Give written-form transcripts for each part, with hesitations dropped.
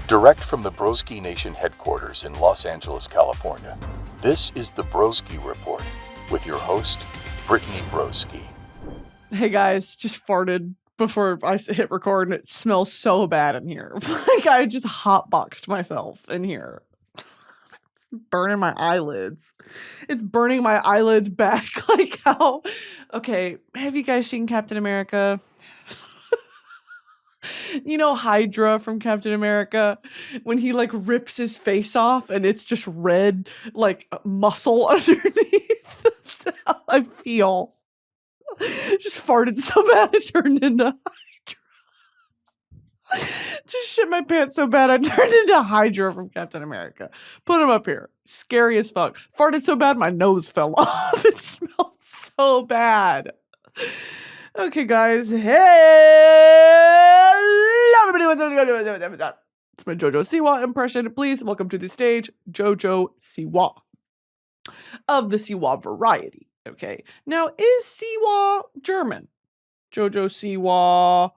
Direct from the broskination headquarters in Los Angeles, California, this is the Broski Report with your host, Brittany Broski. Hey guys, just farted before I hit record and it smells so bad in here. Like I just hotboxed myself in here. It's burning my eyelids. It's burning my eyelids back. Like how... Okay, have you guys seen Captain America? You know Hydra from Captain America? When he like rips his face off and it's just red, like muscle underneath? That's how I feel. Just farted so bad it turned into Hydra. Just shit my pants so bad I turned into Hydra from Captain America. Put him up here. Scary as fuck. Farted so bad my nose fell off. It smells so bad. Okay, guys. Hey! It's my Jojo Siwa impression. Please welcome to the stage, Jojo Siwa. Of the Siwa variety. Okay. Now, is Siwa German? Jojo Siwa.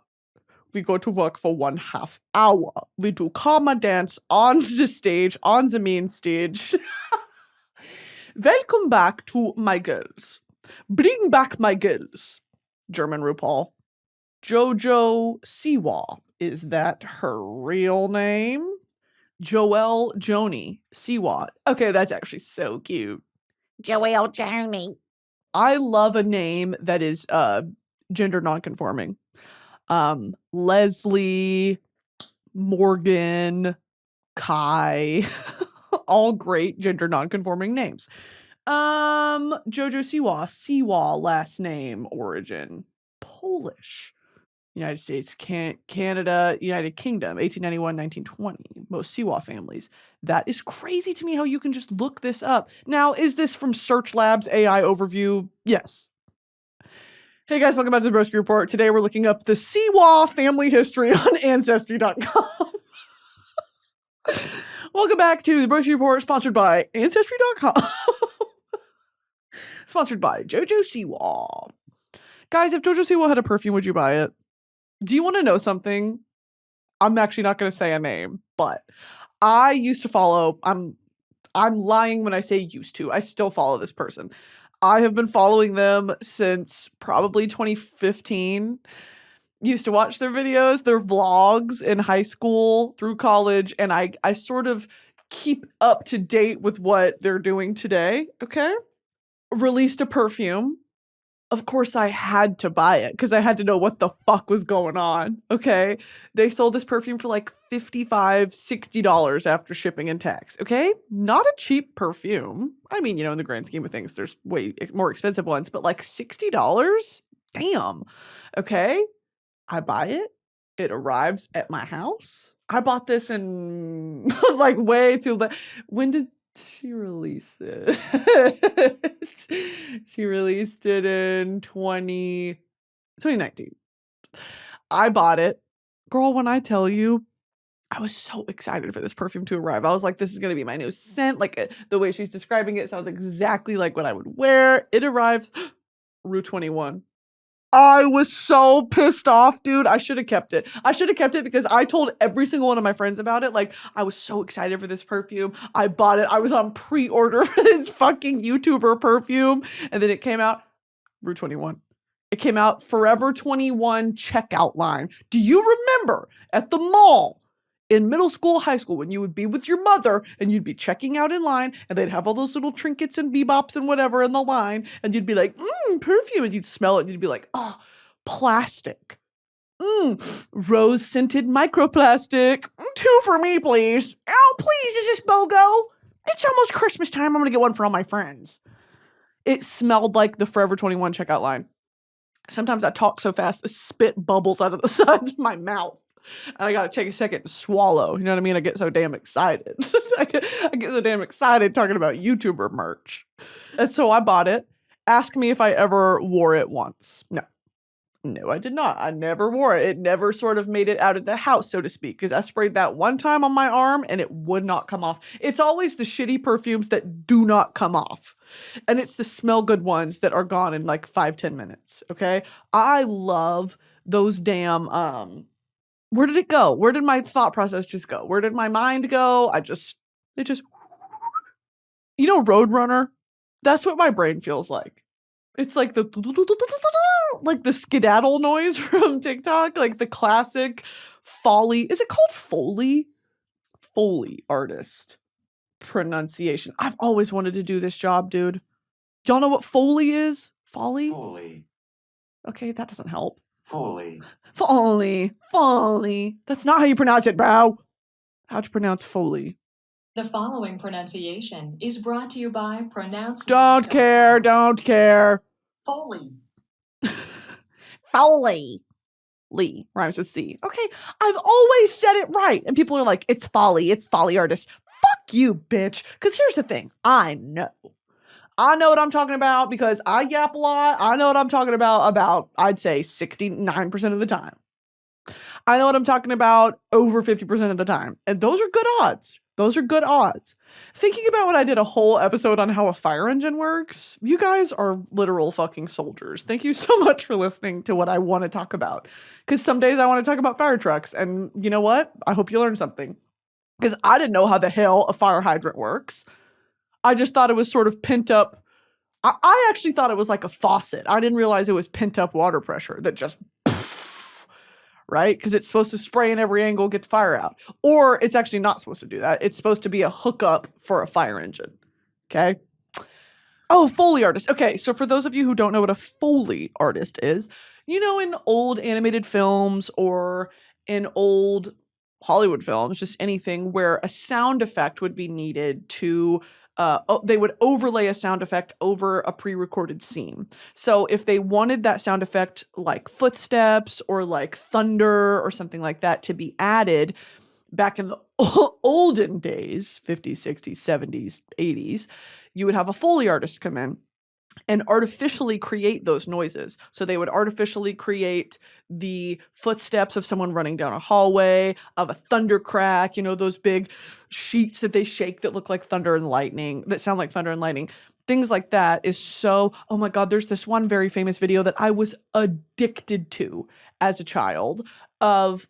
We go to work for 1/2 hour. We do karma dance on the stage, on the main stage. Welcome back to my girls. Bring back my girls. German RuPaul. Jojo Siwa. Is that her real name? Joelle Joni Siwa. Okay, that's actually so cute. Joelle Joni. I love a name that is gender nonconforming. Leslie, Morgan, Kai, all great gender nonconforming names. Jojo Siwa, Siwa last name, origin Polish. United States, Canada, United Kingdom, 1891-1920. Most Siwa families. That is crazy to me how you can just look this up. Now, is this from Search Labs AI overview? Yes. Hey guys, welcome back to the Broski Report. Today we're looking up the Siwa family history on ancestry.com. Welcome back to the Broski Report, sponsored by ancestry.com. Sponsored by Jojo Siwa. Guys, if Jojo Siwa had a perfume, would you buy it? Do you want to know something? I'm actually not going to say a name, but I used to follow, I'm lying when I say used to. I still follow this person. I have been following them since probably 2015. Used to watch their videos, their vlogs in high school through college, and I sort of keep up to date with what they're doing today, okay? Released a perfume. Of course, I had to buy it because I had to know what the fuck was going on, okay? They sold this perfume for like $55, $60 after shipping and tax, okay? Not a cheap perfume. I mean, you know, in the grand scheme of things, there's way more expensive ones, but like $60? Damn. Okay? I buy it. It arrives at my house. I bought this in like way too late. When did she release it? She released it in 2019. I bought it. Girl, when I tell you, I was so excited for this perfume to arrive. I was like, this is going to be my new scent. Like the way she's describing it sounds exactly like what I would wear. It arrives Rue 21. I was so pissed off, dude. I should have kept it. I should have kept it because I told every single one of my friends about it. Like, I was so excited for this perfume. I bought it. I was on pre-order for this fucking YouTuber perfume. And then it came out, Rue 21. It came out Forever 21 checkout line. Do you remember at the mall in middle school, high school, when you would be with your mother and you'd be checking out in line and they'd have all those little trinkets and bebops and whatever in the line and you'd be like, perfume, and you'd smell it and you'd be like, oh, plastic. Rose scented microplastic. 2 for me, please. Oh, please, is this BOGO? It's almost Christmas time. I'm going to get one for all my friends. It smelled like the Forever 21 checkout line. Sometimes I talk so fast, spit bubbles out of the sides of my mouth. And I gotta take a second to swallow. You know what I mean? I get so damn excited. I get so damn excited talking about YouTuber merch. And so I bought it. Ask me if I ever wore it once. No, I did not. I never wore it. It never sort of made it out of the house, so to speak, because I sprayed that one time on my arm and it would not come off. It's always the shitty perfumes that do not come off. And it's the smell good ones that are gone in like 5-10 minutes, okay? I love those damn Where did it go? Where did my thought process just go? Where did my mind go? It just, Roadrunner? That's what my brain feels like. It's like the skedaddle noise from TikTok, like the classic Foley. Is it called Foley? Foley artist pronunciation. I've always wanted to do this job, dude. Y'all know what Foley is? Foley? Foley. Okay, that doesn't help. Foley. Foley. That's not how you pronounce it, bro. How'd you pronounce Foley? The following pronunciation is brought to you by Pronounce. Don't care. Foley. Foley. Lee rhymes with C. Okay, I've always said it right. And people are like, it's folly artist. Fuck you, bitch. Because here's the thing. I know what I'm talking about because I yap a lot. I know what I'm talking about, I'd say 69% of the time. I know what I'm talking about over 50% of the time. And those are good odds. Thinking about what I did a whole episode on how a fire engine works, you guys are literal fucking soldiers. Thank you so much for listening to what I want to talk about. Because some days I want to talk about fire trucks. And you know what? I hope you learned something. Because I didn't know how the hell a fire hydrant works. I just thought it was sort of pent up. I actually thought it was like a faucet. I didn't realize it was pent up water pressure that just, right? Because it's supposed to spray in every angle, get the fire out. Or it's actually not supposed to do that. It's supposed to be a hookup for a fire engine. Okay? Oh, Foley artist. Okay, so for those of you who don't know what a Foley artist is, in old animated films or in old Hollywood films, just anything where a sound effect would be needed to they would overlay a sound effect over a pre-recorded scene. So if they wanted that sound effect like footsteps or like thunder or something like that to be added back in the olden days, 50s, 60s, 70s, 80s, you would have a Foley artist come in and artificially create those noises. So they would artificially create the footsteps of someone running down a hallway, of a thunder crack, those big sheets that they shake that look like thunder and lightning, that sound like thunder and lightning. Things like that is so, oh my God, there's this one very famous video that I was addicted to as a child of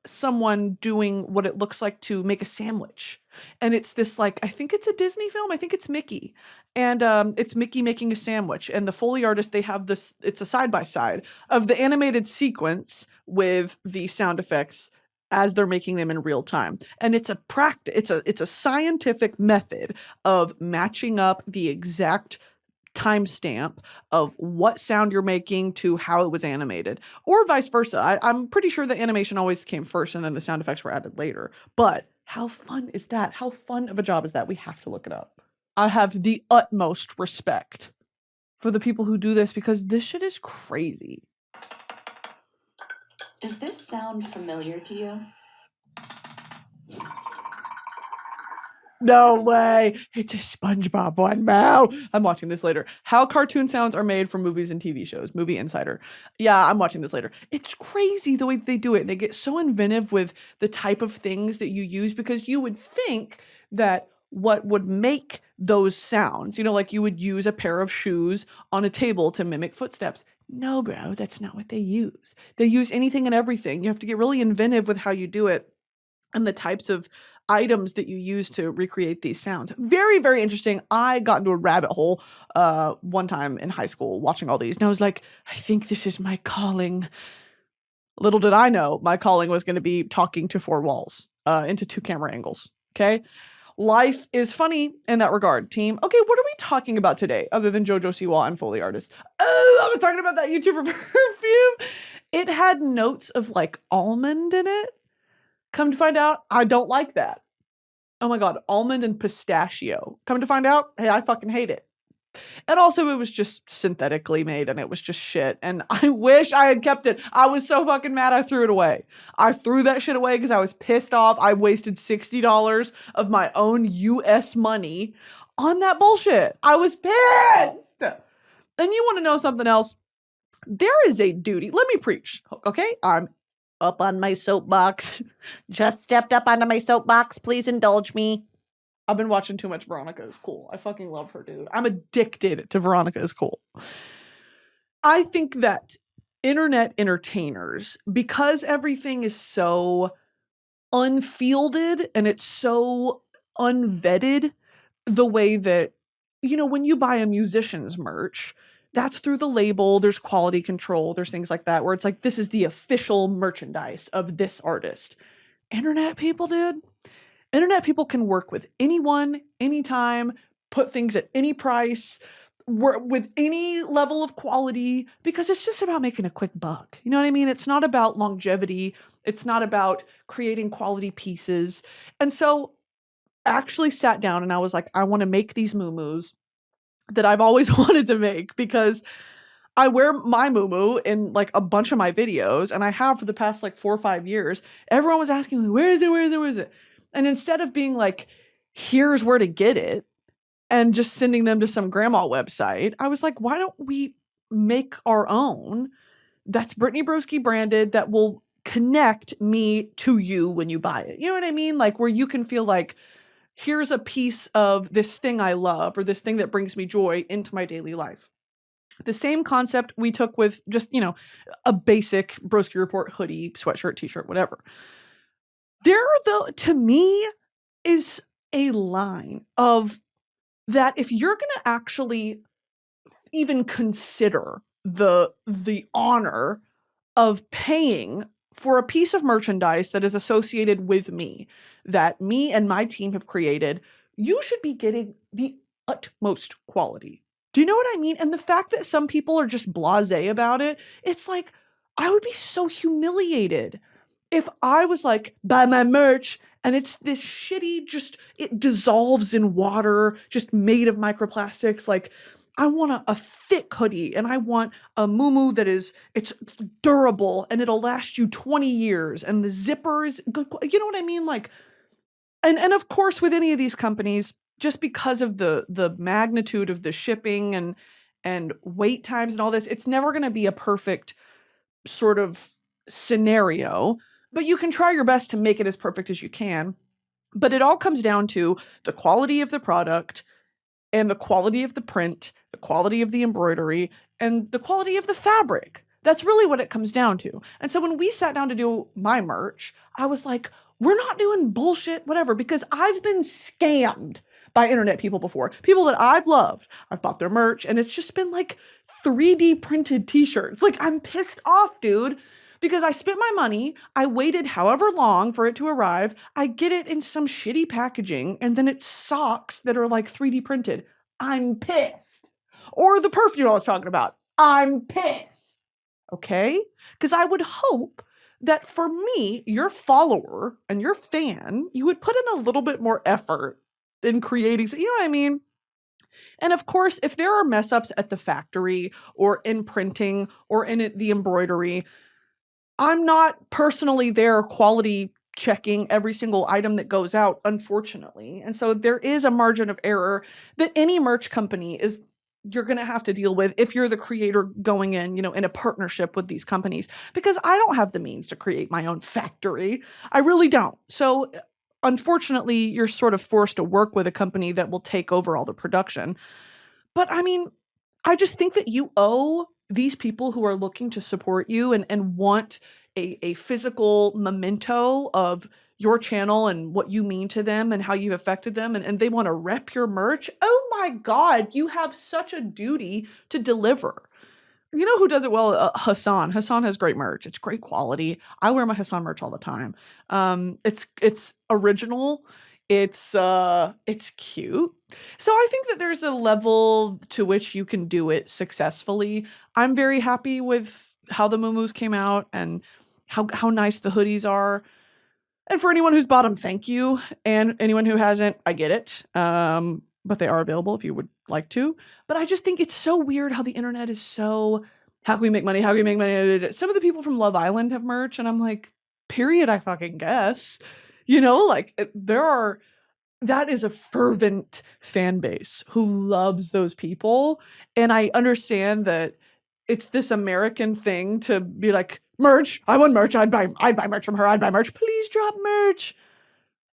someone doing what it looks like to make a sandwich. And it's this I think it's a Disney film. I think it's Mickey. And it's Mickey making a sandwich. And the Foley artist, they have this, it's a side-by-side of the animated sequence with the sound effects as they're making them in real time. And it's a it's a scientific method of matching up the exact timestamp of what sound you're making to how it was animated, or vice versa. I'm pretty sure the animation always came first and then the sound effects were added later. But how fun is that? How fun of a job is that? We have to look it up. I have the utmost respect for the people who do this because this shit is crazy. Does this sound familiar to you? No way. It's a SpongeBob one, Mo. I'm watching this later. How cartoon sounds are made for movies and TV shows. Movie Insider. Yeah, I'm watching this later. It's crazy the way they do it. They get so inventive with the type of things that you use because you would think that what would make those sounds, like you would use a pair of shoes on a table to mimic footsteps. No, bro, that's not what they use. They use anything and everything. You have to get really inventive with how you do it and the types of items that you use to recreate these sounds. Very, very interesting. I got into a rabbit hole one time in high school watching all these, and I was like, I think this is my calling. Little did I know my calling was going to be talking to four walls into two camera angles. Okay. Life is funny in that regard, team. Okay, what are we talking about today other than Jojo Siwa and Foley artists? Oh, I was talking about that YouTuber Perfume. It had notes of almond in it. Come to find out, I don't like that. Oh my God, almond and pistachio. Come to find out, hey, I fucking hate it. And also it was just synthetically made and it was just shit. And I wish I had kept it. I was so fucking mad I threw it away. I threw that shit away because I was pissed off. I wasted $60 of my own US money on that bullshit. I was pissed. And you want to know something else? There is a duty. Let me preach, okay? I'm Up on my soapbox. Just stepped up onto my soapbox. Please indulge me. I've been watching too much Veronica Is Cool. I fucking love her, dude. I'm addicted to Veronica Is Cool. I think that internet entertainers, because everything is so unfielded and it's so unvetted, the way that, when you buy a musician's merch, that's through the label, there's quality control, there's things like that, where it's like, this is the official merchandise of this artist. Internet people, dude. Internet people can work with anyone, anytime, put things at any price, work with any level of quality, because it's just about making a quick buck. You know what I mean? It's not about longevity. It's not about creating quality pieces. And so I actually sat down and I was like, I want to make these muumuus that I've always wanted to make, because I wear my muumuu in like a bunch of my videos, and I have for the past like 4 or 5 years. Everyone was asking me, where is it? Where is it? Where is it? And instead of being like, here's where to get it, and just sending them to some grandma website, I was like, why don't we make our own that's Brittany Broski branded, that will connect me to you when you buy it? You know what I mean? Like, where you can feel like, here's a piece of this thing I love, or this thing that brings me joy into my daily life. The same concept we took with just, a basic Broski Report hoodie, sweatshirt, t-shirt, whatever. There, though, to me, is a line of that if you're going to actually even consider the honor of paying for a piece of merchandise that is associated with me, that me and my team have created, you should be getting the utmost quality. Do you know what I mean? And the fact that some people are just blasé about it, it's like, I would be so humiliated if I was like, buy my merch, and it's this shitty, just, it dissolves in water, just made of microplastics. Like, I want a thick hoodie, and I want a muumuu that it's durable, and it'll last you 20 years, and the zippers, you know what I mean? Like, and of course, with any of these companies, just because of the magnitude of the shipping and wait times and all this, it's never going to be a perfect sort of scenario, but you can try your best to make it as perfect as you can. But it all comes down to the quality of the product, and the quality of the print, the quality of the embroidery, and the quality of the fabric. That's really what it comes down to. And so when we sat down to do my merch, I was like, we're not doing bullshit, whatever, because I've been scammed by internet people before. People that I've loved. I've bought their merch, and it's just been like 3D printed t-shirts. Like, I'm pissed off, dude, because I spent my money, I waited however long for it to arrive, I get it in some shitty packaging, and then it's socks that are like 3D printed. I'm pissed. Or the perfume I was talking about. I'm pissed. Okay? Because I would hope that for me, your follower and your fan, you would put in a little bit more effort in creating, you know what I mean? And of course, if there are mess ups at the factory or in printing or in the embroidery, I'm not personally there quality checking every single item that goes out, unfortunately. And so there is a margin of error that any merch company you're going to have to deal with if you're the creator going in, in a partnership with these companies, because I don't have the means to create my own factory. I really don't. So unfortunately, you're sort of forced to work with a company that will take over all the production. But I mean, I just think that you owe these people who are looking to support you and want a physical memento of your channel and what you mean to them and how you've affected them, and they want to rep your merch. Oh my God, you have such a duty to deliver. You know who does it well? Hassan. Hassan has great merch. It's great quality. I wear my Hassan merch all the time. It's original. It's cute. So I think that there's a level to which you can do it successfully. I'm very happy with how the muumuus came out and how nice the hoodies are. And for anyone who's bought them, thank you. And anyone who hasn't, I get it. But they are available if you would like to. But I just think it's so weird how the internet is so, how can we make money? How can we make money? Some of the people from Love Island have merch, and I'm like, period, I fucking guess. That is a fervent fan base who loves those people. And I understand that it's this American thing to be like, merch, I want merch, I'd buy merch from her, I'd buy merch, please drop merch.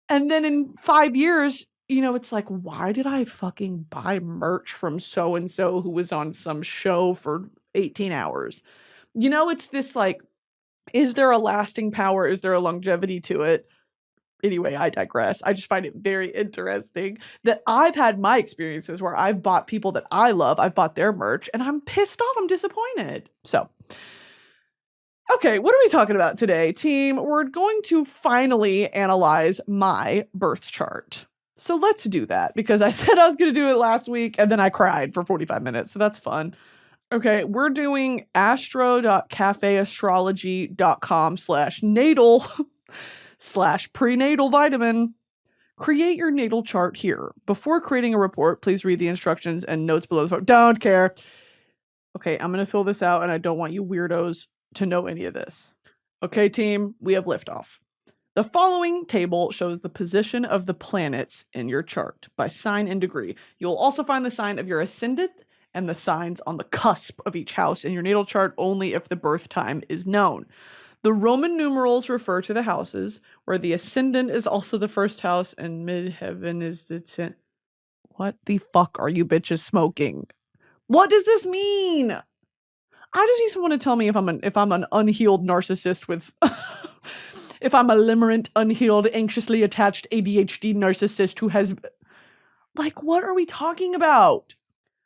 And then in 5 years, it's like, why did I fucking buy merch from so-and-so who was on some show for 18 hours? It's this like, is there a lasting power? Is there a longevity to it? Anyway, I digress. I just find it very interesting that I've had my experiences where I've bought people that I love, I've bought their merch, and I'm pissed off, I'm disappointed. So, okay, what are we talking about today, team? We're going to finally analyze my birth chart. So let's do that, because I said I was going to do it last week, and then I cried for 45 minutes, so that's fun. Okay, we're doing astro.cafeastrology.com/natal /prenatal vitamin. Create your natal chart here. Before creating a report, please read the instructions and notes below the photo. Don't care. Okay, I'm going to fill this out, and I don't want you weirdos to know any of this. Okay, team, we have liftoff. The following table shows the position of the planets in your chart by sign and degree. You'll also find the sign of your ascendant and the signs on the cusp of each house in your natal chart only if the birth time is known. The Roman numerals refer to the houses, where the ascendant is also the first house and midheaven is the 10th. What the fuck are you bitches smoking? What does this mean? I just need someone to tell me if I'm an unhealed narcissist with if I'm a limerent, unhealed, anxiously attached ADHD narcissist who has, like, what are we talking about?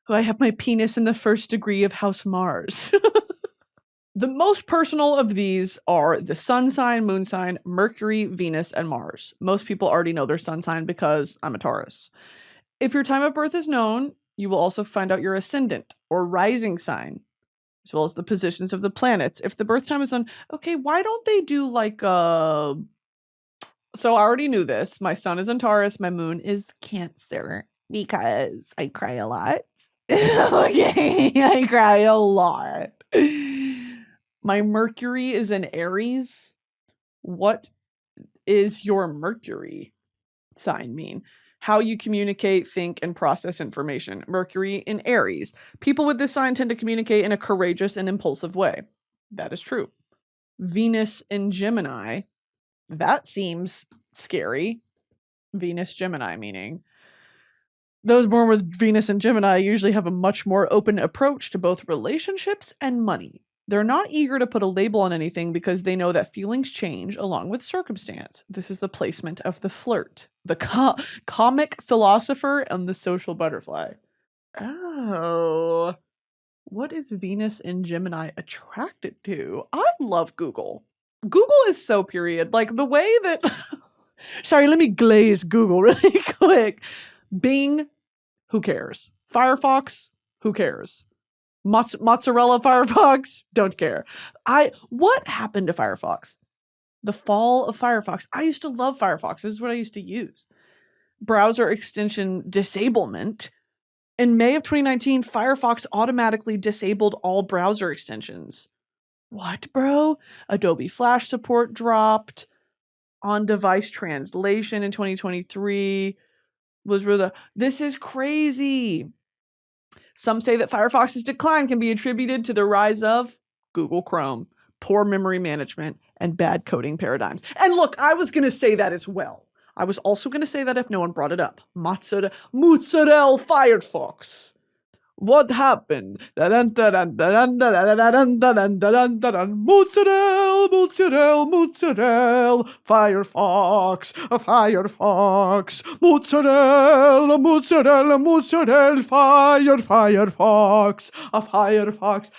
I have my penis in the first degree of House Mars. The most personal of these are the sun sign, moon sign, Mercury, Venus, and Mars. Most people already know their sun sign because I'm a Taurus. If your time of birth is known, you will also find out your ascendant or rising sign, as well as the positions of the planets. If the birth time is known, okay, why don't they do like a... So I already knew this. My sun is in Taurus, my moon is Cancer, because I cry a lot. Okay, I cry a lot. My Mercury is in Aries. What is your Mercury sign mean? How you communicate, think, and process information. Mercury in Aries. People with this sign tend to communicate in a courageous and impulsive way. That is true. Venus in Gemini. That seems scary. Venus Gemini meaning. Those born with Venus and Gemini usually have a much more open approach to both relationships and money. They're not eager to put a label on anything because they know that feelings change along with circumstance. This is the placement of the flirt, the comic philosopher, and the social butterfly. Oh, what is Venus in Gemini attracted to? I love Google. Google is so period. Like the way that... Sorry, let me glaze Google really quick. Bing, who cares? Firefox, who cares? Mozzarella Firefox, don't care. What happened to Firefox? The fall of Firefox. I used to love Firefox. This is what I used to use. Browser extension disablement. In May of 2019, Firefox automatically disabled all browser extensions. What, bro? Adobe Flash support dropped. On-device translation in 2023 was really... This is crazy. Some say that Firefox's decline can be attributed to the rise of Google Chrome, poor memory management, and bad coding paradigms. And look, I was going to say that as well. I was also going to say that if no one brought it up. Mozzarella Firefox. What happened? Mozzarella Firefox, mozzarella Firefox,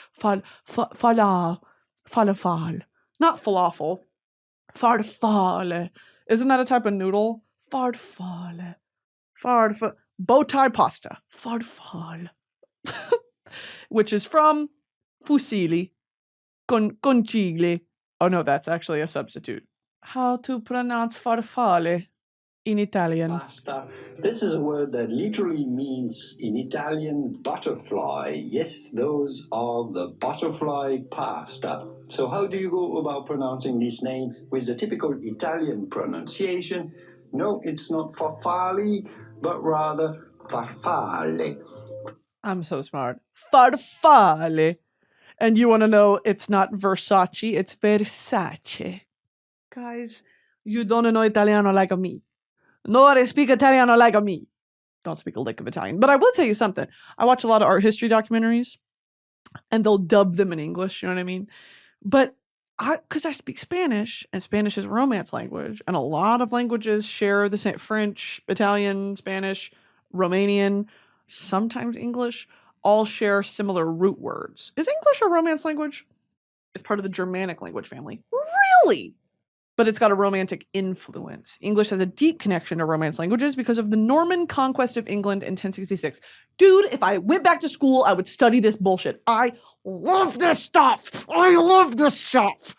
falafel, not falafel, farfalle. Isn't that a type of noodle? Farfalle, bow tie pasta, farfalle. Which is from fusilli, concili. Oh no, that's actually a substitute. How to pronounce farfalle in Italian? Pasta. This is a word that literally means in Italian butterfly. Yes, those are the butterfly pasta. So how do you go about pronouncing this name with the typical Italian pronunciation? No, it's not farfalle, but rather farfalle. I'm so smart. Farfalle. And you want to know it's not Versace, it's Versace. Guys, you don't know Italiano like me. Nobody speak Italiano like me. Don't speak a lick of Italian. But I will tell you something. I watch a lot of art history documentaries. and they'll dub them in English, you know what I mean? But because I speak Spanish, and Spanish is a Romance language, and a lot of languages share the same, French, Italian, Spanish, Romanian, sometimes English, all share similar root words. Is English a Romance language? It's part of the Germanic language family. Really? But it's got a Romantic influence. English has a deep connection to Romance languages because of the Norman conquest of England in 1066. Dude, if I went back to school, I would study this bullshit. I love this stuff. I love this stuff.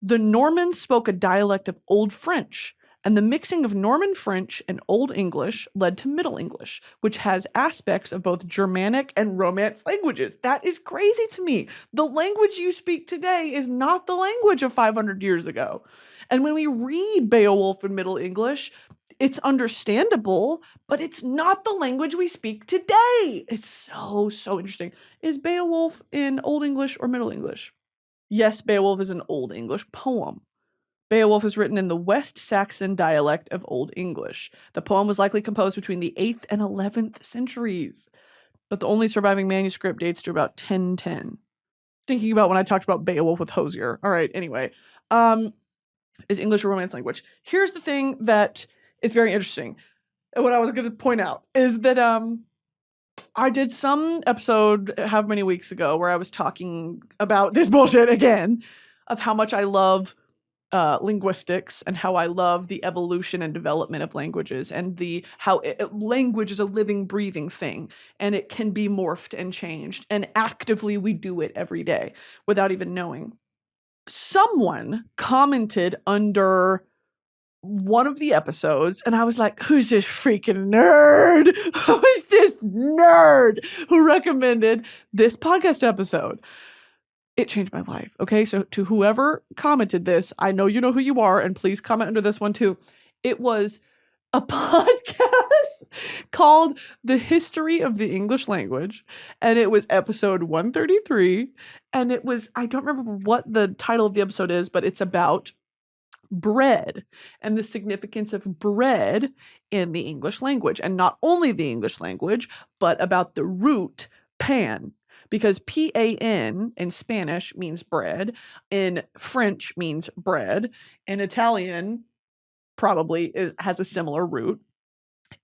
The Normans spoke a dialect of Old French, and the mixing of Norman French and Old English led to Middle English, which has aspects of both Germanic and Romance languages. That is crazy to me. The language you speak today is not the language of 500 years ago. And when we read Beowulf in Middle English, it's understandable, but it's not the language we speak today. It's so interesting. Is Beowulf in Old English or Middle English? Yes, Beowulf is an Old English poem. Beowulf is written in the West Saxon dialect of Old English. The poem was likely composed between the 8th and 11th centuries, but the only surviving manuscript dates to about 1010. Thinking about when I talked about Beowulf with Hosier. All right, anyway. Is English a Romance language? Here's the thing that is very interesting. And what I was going to point out is that I did some episode how many weeks ago where I was talking about this bullshit again of how much I love linguistics and how I love the evolution and development of languages and how language is a living, breathing thing and it can be morphed and changed, and actively we do it every day without even knowing. Someone commented under one of the episodes, and I was like, who's this freaking nerd? Who is this nerd who recommended this podcast episode? It changed my life. Okay, so to whoever commented this, I know you know who you are, and please comment under this one too. It was a podcast called The History of the English Language, and it was episode 133, and it was, I don't remember what the title of the episode is, but it's about bread and the significance of bread in the English language, and not only the English language, but about the root pan. Because P-A-N in Spanish means bread, in French means bread, in Italian probably has a similar root.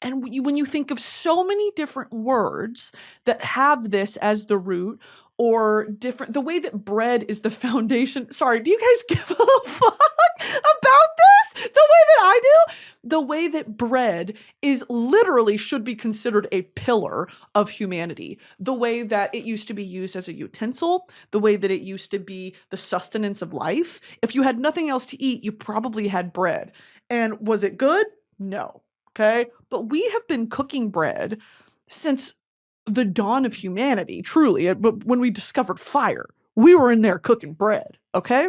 And when you think of so many different words that have this as the root, or different, the way that bread is the foundation. Sorry, do you guys give a fuck about this? The way that I do? The way that bread is literally should be considered a pillar of humanity. The way that it used to be used as a utensil, the way that it used to be the sustenance of life. If you had nothing else to eat, you probably had bread. And was it good? No. Okay. But we have been cooking bread since the dawn of humanity, truly. But when we discovered fire, we were in there cooking bread. Okay.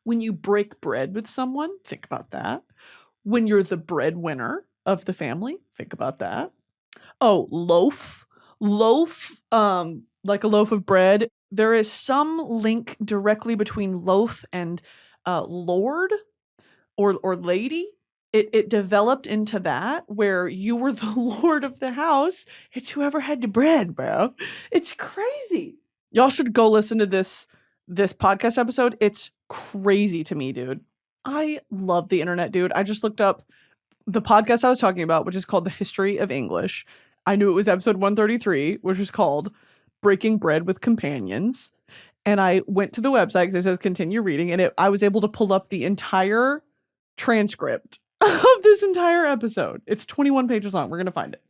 When you break bread with someone, think about that. When you're the breadwinner of the family, think about that. Oh, loaf, like a loaf of bread. There is some link directly between loaf and lord or lady. It developed into that where you were the lord of the house. It's whoever had the bread, bro. It's crazy. Y'all should go listen to this podcast episode. It's crazy to me, dude. I love the internet, dude. I just looked up the podcast I was talking about, which is called The History of English. I knew it was episode 133, which was called Breaking Bread with Companions. And I went to the website because it says continue reading, and I was able to pull up the entire transcript of this entire episode. It's 21 pages long. We're going to find it.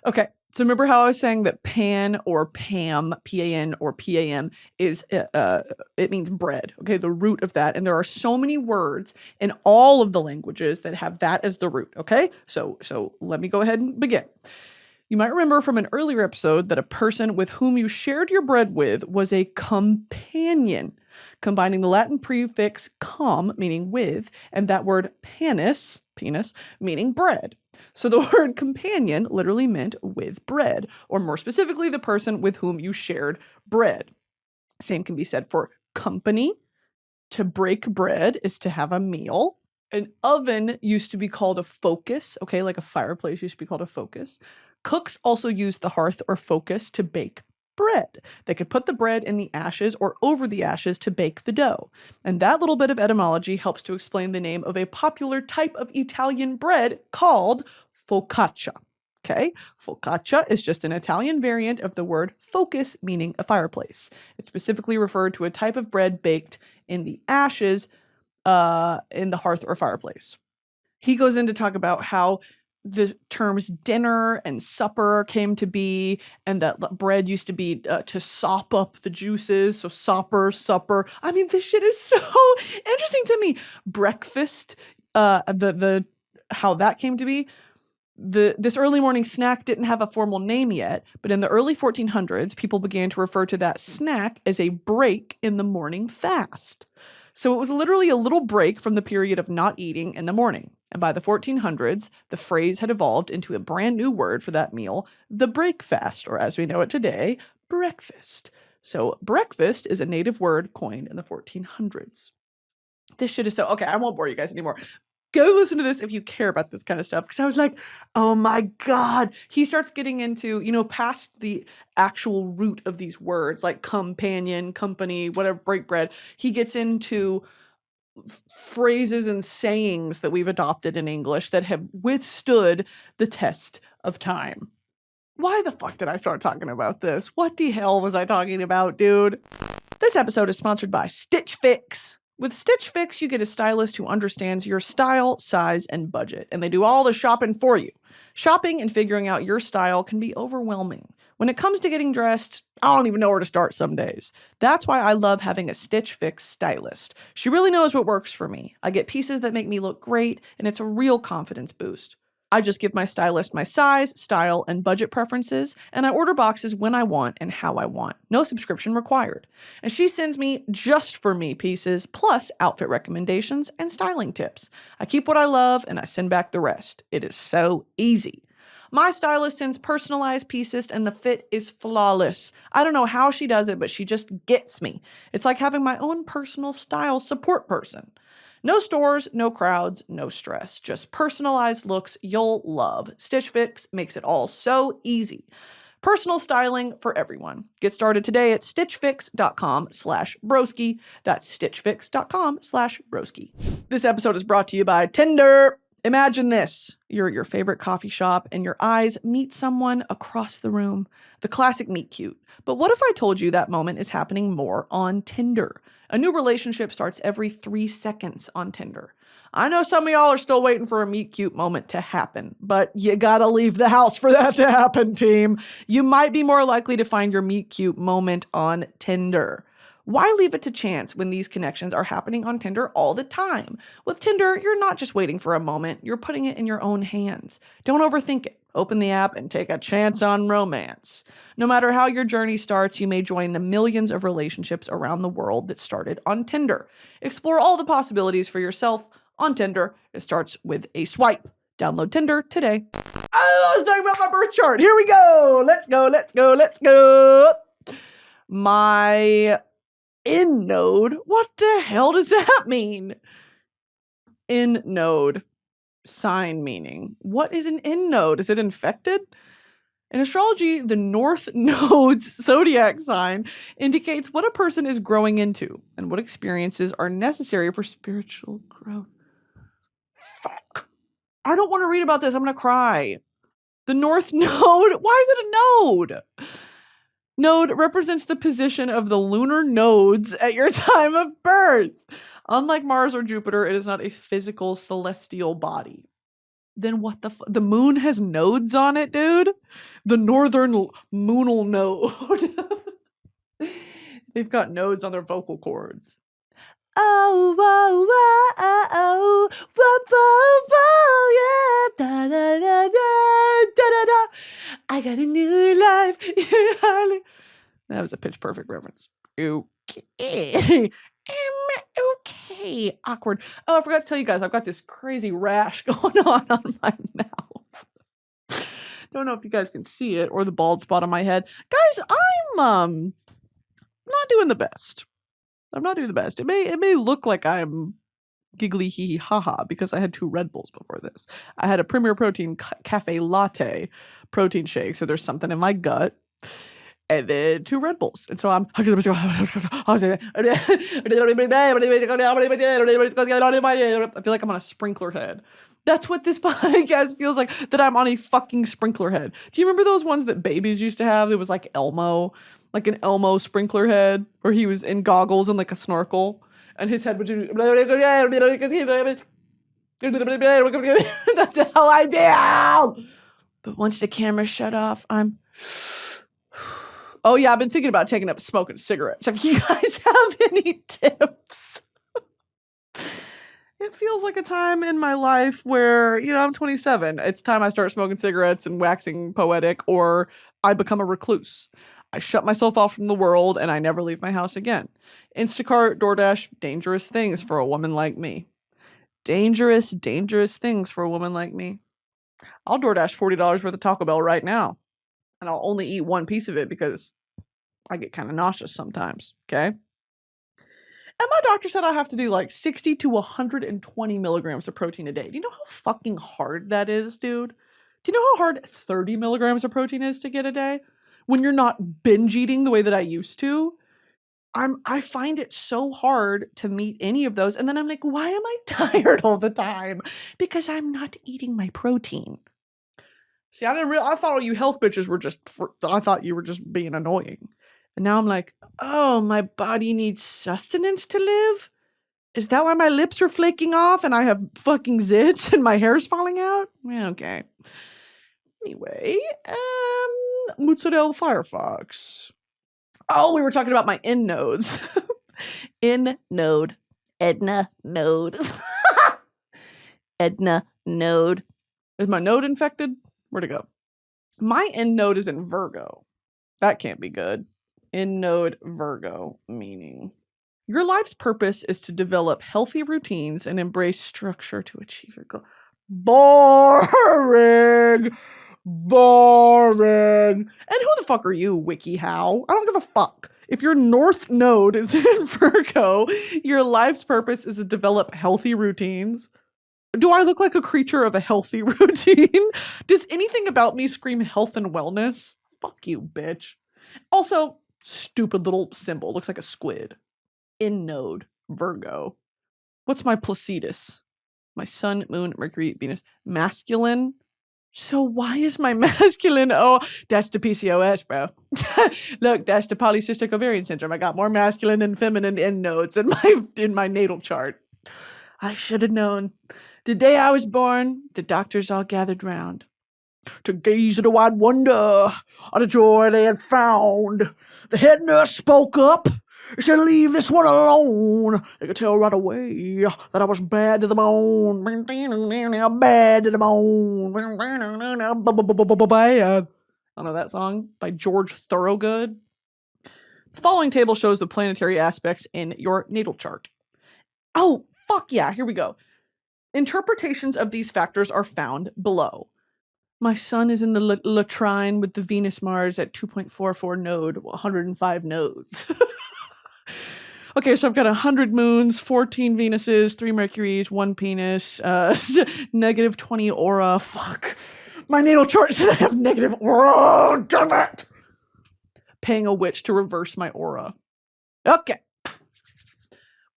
Okay. So remember how I was saying that pan or Pam, P-A-N or P-A-M is, it means bread. Okay. The root of that. And there are so many words in all of the languages that have that as the root. Okay. So let me go ahead and begin. You might remember from an earlier episode that a person with whom you shared your bread with was a companion, combining the Latin prefix com, meaning with, and that word penis, meaning bread. So the word companion literally meant with bread, or more specifically, the person with whom you shared bread. Same can be said for company. To break bread is to have a meal. An oven used to be called a focus, okay, like a fireplace used to be called a focus. Cooks also used the hearth or focus to bake bread. They could put the bread in the ashes or over the ashes to bake the dough. And that little bit of etymology helps to explain the name of a popular type of Italian bread called focaccia. Okay, focaccia is just an Italian variant of the word focus, meaning a fireplace. It specifically referred to a type of bread baked in the ashes in the hearth or fireplace. He goes in to talk about how the terms dinner and supper came to be, and that bread used to be to sop up the juices. So supper. I mean, this shit is so interesting to me. Breakfast, the how that came to be. This early morning snack didn't have a formal name yet, but in the early 1400s, people began to refer to that snack as a break in the morning fast. So it was literally a little break from the period of not eating in the morning. And by the 1400s, the phrase had evolved into a brand new word for that meal, the breakfast, or as we know it today, breakfast. So breakfast is a native word coined in the 1400s. This shit is so... Okay, I won't bore you guys anymore. Go listen to this if you care about this kind of stuff. Because I was like, oh my God. He starts getting into, past the actual root of these words, like companion, company, whatever, break bread. He gets into phrases and sayings that we've adopted in English that have withstood the test of time. Why the fuck did I start talking about this? What the hell was I talking about, dude? This episode is sponsored by Stitch Fix. With Stitch Fix, you get a stylist who understands your style, size, and budget, and they do all the shopping for you. Shopping and figuring out your style can be overwhelming. When it comes to getting dressed, I don't even know where to start some days. That's why I love having a Stitch Fix stylist. She really knows what works for me. I get pieces that make me look great, and it's a real confidence boost. I just give my stylist my size, style, and budget preferences, and I order boxes when I want and how I want. No subscription required. And she sends me just for me pieces, plus outfit recommendations and styling tips. I keep what I love and I send back the rest. It is so easy. My stylist sends personalized pieces and the fit is flawless. I don't know how she does it, but she just gets me. It's like having my own personal style support person. No stores, no crowds, no stress. Just personalized looks you'll love. Stitch Fix makes it all so easy. Personal styling for everyone. Get started today at stitchfix.com/broski. That's stitchfix.com/broski. This episode is brought to you by Tinder. Imagine this. You're at your favorite coffee shop and your eyes meet someone across the room. The classic meet cute. But what if I told you that moment is happening more on Tinder? A new relationship starts every 3 seconds on Tinder. I know some of y'all are still waiting for a meet cute moment to happen, but you gotta leave the house for that to happen, team. You might be more likely to find your meet cute moment on Tinder. Why leave it to chance when these connections are happening on Tinder all the time? With Tinder, you're not just waiting for a moment, you're putting it in your own hands. Don't overthink it. Open the app and take a chance on romance. No matter how your journey starts, you may join the millions of relationships around the world that started on Tinder. Explore all the possibilities for yourself on Tinder. It starts with a swipe. Download Tinder today. I was talking about my birth chart. Here we go. Let's go. My in node. What the hell does that mean? In node. Sign meaning. What is an in node? Is it infected? In astrology, the North Node's zodiac sign indicates what a person is growing into and what experiences are necessary for spiritual growth. Fuck. I don't want to read about this. I'm going to cry. The North Node? Why is it a node? Node represents the position of the lunar nodes at your time of birth. Unlike Mars or Jupiter, it is not a physical celestial body. Then what the moon has nodes on it, dude? The northern moonal node. They've got nodes on their vocal cords. Oh, whoa, whoa, oh, whoa, whoa, whoa, yeah. Da, da, da, da, da, da. I got a new life. That was a Pitch Perfect reference. Okay. Okay. Awkward. Oh, I forgot to tell you guys, I've got this crazy rash going on my mouth. Don't know if you guys can see it or the bald spot on my head. Guys, I'm not doing the best. I'm not doing the best. It may look like I'm giggly hee hee ha ha because I had 2 Red Bulls before this. I had a Premier Protein cafe latte protein shake, so there's something in my gut. and then 2 Red Bulls. And so I feel like I'm on a sprinkler head. That's what this podcast feels like, that I'm on a fucking sprinkler head. Do you remember those ones that babies used to have? It was like Elmo, like an Elmo sprinkler head, where he was in goggles and like a snorkel, and his head would do. That's how I do. But once the camera shut off, oh yeah, I've been thinking about taking up smoking cigarettes. If you guys have any tips? It feels like a time in my life where, I'm 27. It's time I start smoking cigarettes and waxing poetic, or I become a recluse. I shut myself off from the world and I never leave my house again. Instacart, DoorDash, dangerous things for a woman like me. Dangerous, dangerous things for a woman like me. I'll DoorDash $40 worth of Taco Bell right now. And I'll only eat one piece of it because I get kind of nauseous sometimes, okay? And my doctor said I have to do like 60 to 120 milligrams of protein a day. Do you know how fucking hard that is, dude? Do you know how hard 30 milligrams of protein is to get a day? When you're not binge eating the way that I used to? I find it so hard to meet any of those. And then I'm like, why am I tired all the time? Because I'm not eating my protein. See, I thought all you health bitches were I thought you were just being annoying. And now I'm like, oh, my body needs sustenance to live? Is that why my lips are flaking off and I have fucking zits and my hair's falling out? Yeah, okay. Anyway, mozzarella Firefox. Oh, we were talking about my end nodes. End node. Edna node. Edna node. Is my node infected? Where'd it go? My end node is in Virgo. That can't be good. End node Virgo, meaning your life's purpose is to develop healthy routines and embrace structure to achieve your goal. Boring. Boring. And who the fuck are you, WikiHow? I don't give a fuck. If your north node is in Virgo, your life's purpose is to develop healthy routines. Do I look like a creature of a healthy routine? Does anything about me scream health and wellness? Fuck you, bitch. Also, stupid little symbol. Looks like a squid. In node, Virgo. What's my Placidus? My sun, moon, Mercury, Venus. Masculine? So why is my masculine? Oh, that's the PCOS, bro. Look, that's the polycystic ovarian syndrome. I got more masculine and feminine end nodes in my natal chart. I should have known. The day I was born, the doctors all gathered round to gaze at a wide wonder of the joy they had found. The head nurse spoke up. She said, leave this one alone. They could tell right away that I was bad to the bone. Bad to the bone. Bad. I know that song by George Thorogood. The following table shows the planetary aspects in your natal chart. Oh, fuck yeah. Here we go. Interpretations of these factors are found below. My sun is in the latrine with the Venus-Mars at 2.44 node, 105 nodes. Okay, so I've got 100 moons, 14 Venuses, 3 Mercuries, 1 penis, negative 20 aura. Fuck. My natal chart said I have negative aura. Oh, damn it. Paying a witch to reverse my aura. Okay.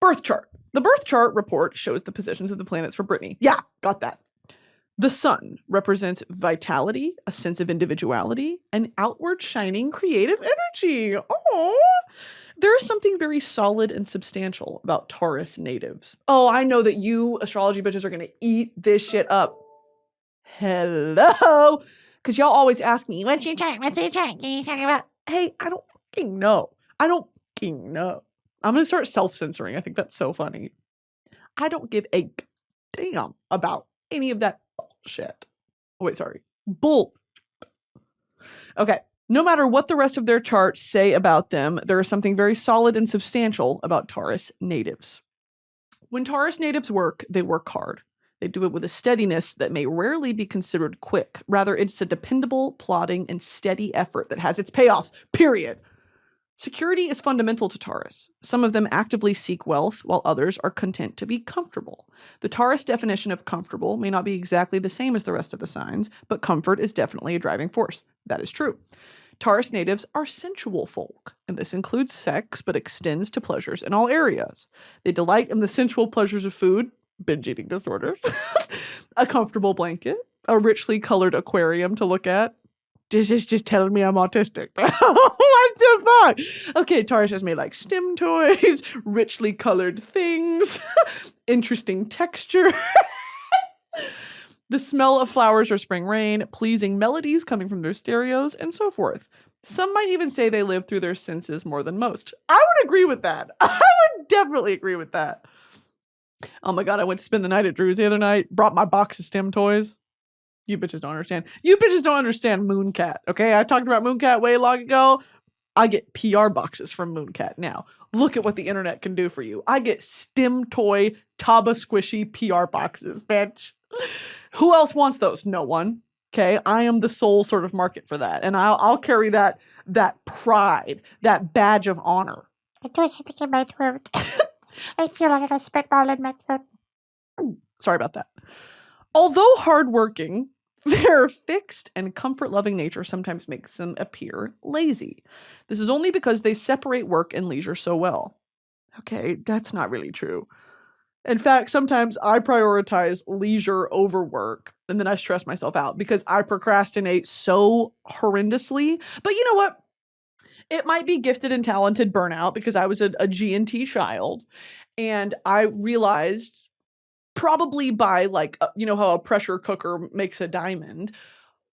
Birth chart. The birth chart report shows the positions of the planets for Brittany. Yeah, got that. The sun represents vitality, a sense of individuality, and outward shining creative energy. Oh, there is something very solid and substantial about Taurus natives. Oh, I know that you astrology bitches are going to eat this shit up. Hello? Because y'all always ask me, what's your chart? What's your chart? Can you talk about? Hey, I don't fucking know. I don't fucking know. I'm going to start self-censoring. I think that's so funny. I don't give a damn about any of that bullshit. Oh, wait, sorry. Bull. Okay. No matter what the rest of their charts say about them, there is something very solid and substantial about Taurus natives. When Taurus natives work, they work hard. They do it with a steadiness that may rarely be considered quick. Rather, it's a dependable, plodding, and steady effort that has its payoffs, period. Security is fundamental to Taurus. Some of them actively seek wealth, while others are content to be comfortable. The Taurus definition of comfortable may not be exactly the same as the rest of the signs, but comfort is definitely a driving force. That is true. Taurus natives are sensual folk, and this includes sex, but extends to pleasures in all areas. They delight in the sensual pleasures of food, binge eating disorders, a comfortable blanket, a richly colored aquarium to look at. This is just telling me I'm autistic. What the fuck? Okay, Taurus has made like STEM toys, richly colored things, interesting texture, the smell of flowers or spring rain, pleasing melodies coming from their stereos, and so forth. Some might even say they live through their senses more than most. I would agree with that. I would definitely agree with that. Oh my God, I went to spend the night at Drew's the other night, brought my box of STEM toys. You bitches don't understand. You bitches don't understand Mooncat, okay? I talked about Mooncat way long ago. I get PR boxes from Mooncat now. Look at what the internet can do for you. I get STEM toy, Taba squishy PR boxes, bitch. Who else wants those? No one. Okay, I am the sole sort of market for that. And I'll carry that pride, that badge of honor. I do something in my throat. I feel a little spitball in my throat. Sorry about that. Although hardworking, their fixed and comfort-loving nature sometimes makes them appear lazy. This is only because they separate work and leisure so well. Okay, that's not really true. In fact, sometimes I prioritize leisure over work, and then I stress myself out because I procrastinate so horrendously. But you know what? It might be gifted and talented burnout because I was a G&T child, and I realized probably by like, you know how a pressure cooker makes a diamond,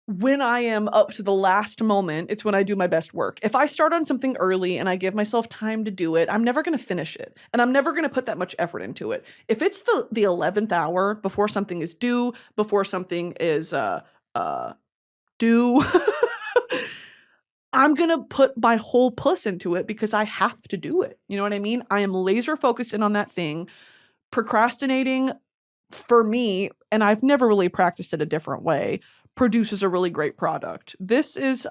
when I am up to the last moment, it's when I do my best work. If I start on something early and I give myself time to do it, I'm never going to finish it. And I'm never going to put that much effort into it. If it's the 11th hour before something is due, before something is due, I'm going to put my whole puss into it because I have to do it. You know what I mean? I am laser focused in on that thing. Procrastinating, for me, and I've never really practiced it a different way, produces a really great product.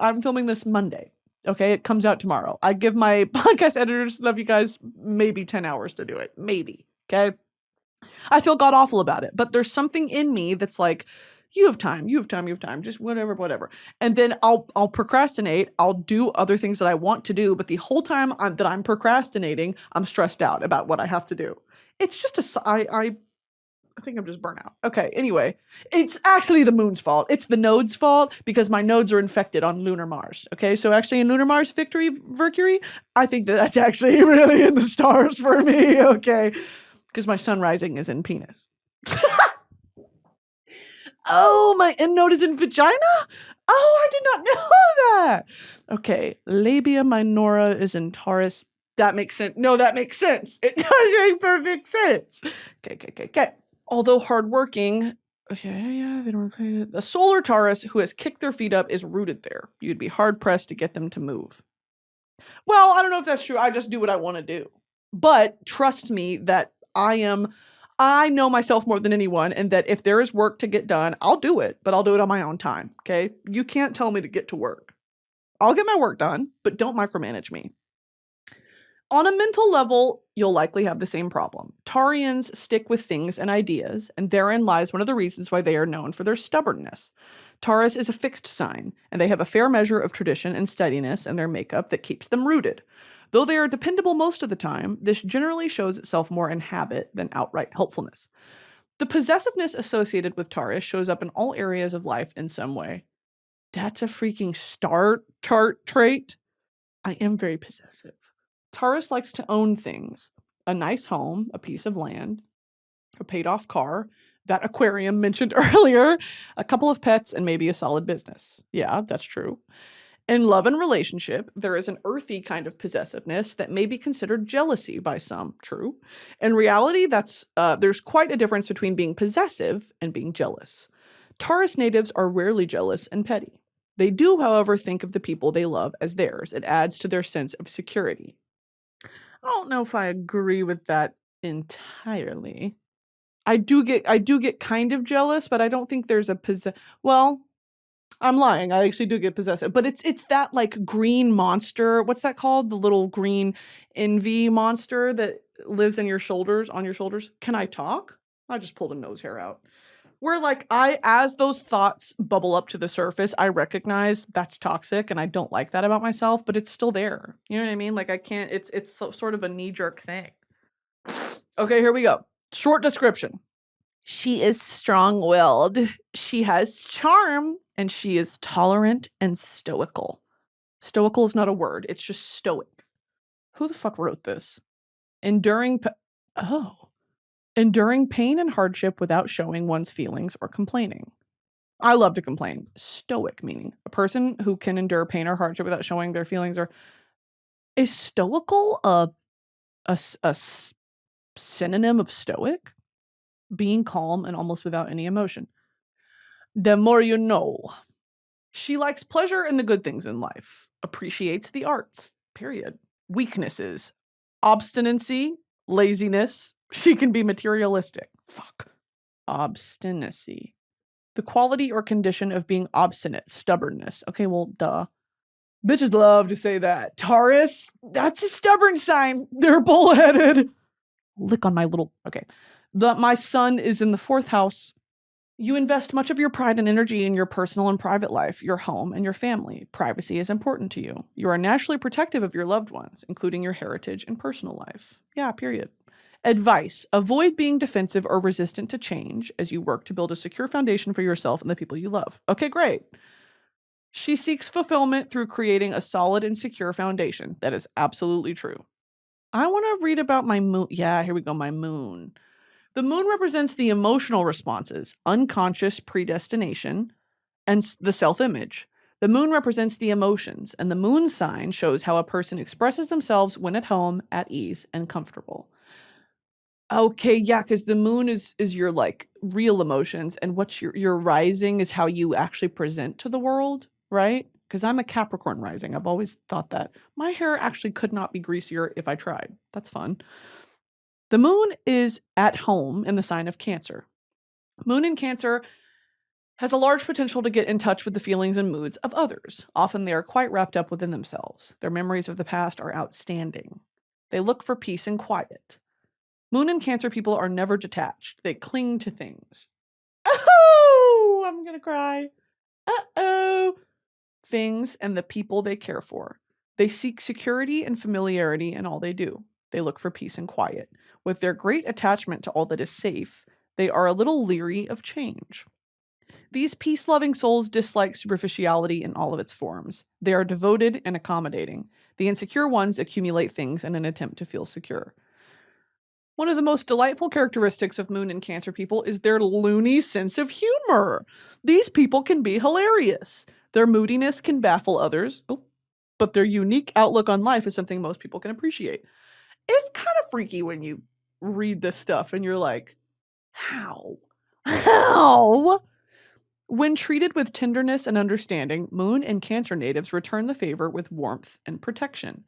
I'm filming this Monday. Okay, it comes out tomorrow. I give my podcast editors, love you guys, maybe 10 hours to do it. Maybe. Okay. I feel god awful about it, but there's something in me that's like, you have time, just whatever. And then I'll procrastinate. I'll do other things that I want to do, but the whole time that I'm procrastinating, I'm stressed out about what I have to do. It's just I think I'm just burnt out. Okay, anyway, it's actually the moon's fault. It's the node's fault because my nodes are infected on lunar Mars. Okay, so actually in lunar Mars, Mercury, I think that's actually really in the stars for me. Okay, because my sun rising is in penis. Oh, my end node is in vagina? Oh, I did not know that. Okay, labia minora is in Taurus. That makes sense. No, that makes sense. It does make perfect sense. Okay. Although hardworking, they don't play it. A solar Taurus who has kicked their feet up is rooted there. You'd be hard pressed to get them to move. Well, I don't know if that's true. I just do what I want to do. But trust me that I know myself more than anyone, and that if there is work to get done, I'll do it, but I'll do it on my own time. Okay? You can't tell me to get to work. I'll get my work done, but don't micromanage me. On a mental level, you'll likely have the same problem. Taurians stick with things and ideas, and therein lies one of the reasons why they are known for their stubbornness. Taurus is a fixed sign, and they have a fair measure of tradition and steadiness in their makeup that keeps them rooted. Though they are dependable most of the time, this generally shows itself more in habit than outright helpfulness. The possessiveness associated with Taurus shows up in all areas of life in some way. That's a freaking star chart trait. I am very possessive. Taurus likes to own things. A nice home, a piece of land, a paid-off car, that aquarium mentioned earlier, a couple of pets, and maybe a solid business. Yeah, that's true. In love and relationship, there is an earthy kind of possessiveness that may be considered jealousy by some. True. In reality, there's quite a difference between being possessive and being jealous. Taurus natives are rarely jealous and petty. They do, however, think of the people they love as theirs. It adds to their sense of security. I don't know if I agree with that entirely. I do get kind of jealous, but I don't think there's well, I'm lying. I actually do get possessive, but it's that like green monster. What's that called? The little green envy monster that lives on your shoulders. Can I talk? I just pulled a nose hair out. Where like as those thoughts bubble up to the surface, I recognize that's toxic and I don't like that about myself, but it's still there. You know what I mean? Like I can't, it's sort of a knee-jerk thing. Okay, here we go. Short description. She is strong-willed. She has charm and she is tolerant and stoical. Stoical is not a word. It's just stoic. Who the fuck wrote this? Enduring pain and hardship without showing one's feelings or complaining. I love to complain. Stoic meaning a person who can endure pain or hardship without showing their feelings or is stoical a synonym of stoic? Being calm and almost without any emotion. The more you know. She likes pleasure in the good things in life. Appreciates the arts. Period. Weaknesses. Obstinacy. Laziness. She can be materialistic. Fuck. Obstinacy. The quality or condition of being obstinate. Stubbornness. Okay, well, duh. Bitches love to say that. Taurus, that's a stubborn sign. They're bullheaded. Lick on my little... Okay. My sun is in the 4th house. You invest much of your pride and energy in your personal and private life, your home, and your family. Privacy is important to you. You are naturally protective of your loved ones, including your heritage and personal life. Yeah, period. Advice. Avoid being defensive or resistant to change as you work to build a secure foundation for yourself and the people you love. Okay, great. She seeks fulfillment through creating a solid and secure foundation. That is absolutely true. I want to read about my moon. Yeah, here we go, my moon. The moon represents the emotional responses, unconscious predestination, and the self-image. The moon represents the emotions, and the moon sign shows how a person expresses themselves when at home, at ease, and comfortable. Okay, yeah, because the moon is your like real emotions, and what's your rising is how you actually present to the world, right? Because I'm a Capricorn rising. I've always thought that. My hair actually could not be greasier if I tried. That's fun. The moon is at home in the sign of Cancer. Moon in Cancer has a large potential to get in touch with the feelings and moods of others. Often they are quite wrapped up within themselves. Their memories of the past are outstanding. They look for peace and quiet. Moon in Cancer people are never detached. They cling to things. Oh, I'm gonna cry. Uh-oh. Things and the people they care for. They seek security and familiarity in all they do. They look for peace and quiet. With their great attachment to all that is safe, they are a little leery of change. These peace-loving souls dislike superficiality in all of its forms. They are devoted and accommodating. The insecure ones accumulate things in an attempt to feel secure. One of the most delightful characteristics of Moon and Cancer people is their loony sense of humor. These people can be hilarious. Their moodiness can baffle others, but their unique outlook on life is something most people can appreciate. It's kind of freaky when you read this stuff and you're like, how? How? When treated with tenderness and understanding, Moon and Cancer natives return the favor with warmth and protection.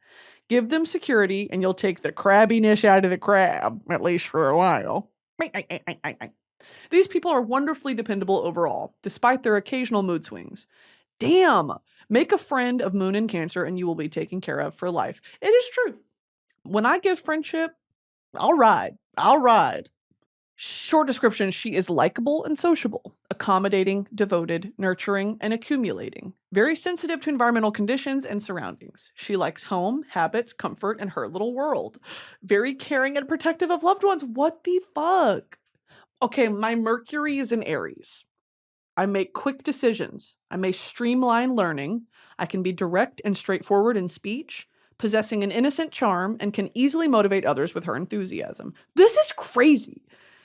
Give them security and you'll take the crabbiness out of the crab, at least for a while. These people are wonderfully dependable overall, despite their occasional mood swings. Damn! Make a friend of Moon and Cancer and you will be taken care of for life. It is true. When I give friendship, I'll ride. Short description, she is likable and sociable, accommodating, devoted, nurturing, and accumulating. Very sensitive to environmental conditions and surroundings. She likes home, habits, comfort, and her little world. Very caring and protective of loved ones. What the fuck? Okay, my Mercury is in Aries. I make quick decisions. I may streamline learning. I can be direct and straightforward in speech, possessing an innocent charm, and can easily motivate others with her enthusiasm. This is crazy.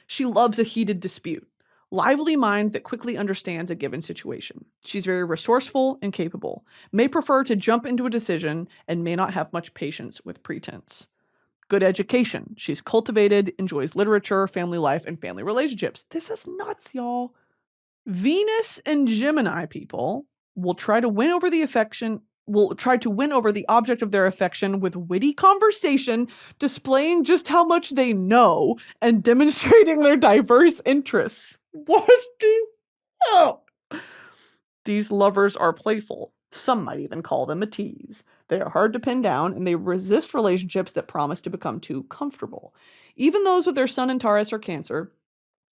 She loves a heated dispute. Lively mind that quickly understands a given situation. She's very resourceful and capable. May prefer to jump into a decision and may not have much patience with pretense. Good education. She's cultivated, enjoys literature, family life, and family relationships. This is nuts, y'all. Venus and Gemini people will try to win over the object of their affection with witty conversation, displaying just how much they know and demonstrating their diverse interests. What the hell? These lovers are playful. Some might even call them a tease. They are hard to pin down and they resist relationships that promise to become too comfortable. Even those with their sun in Taurus or Cancer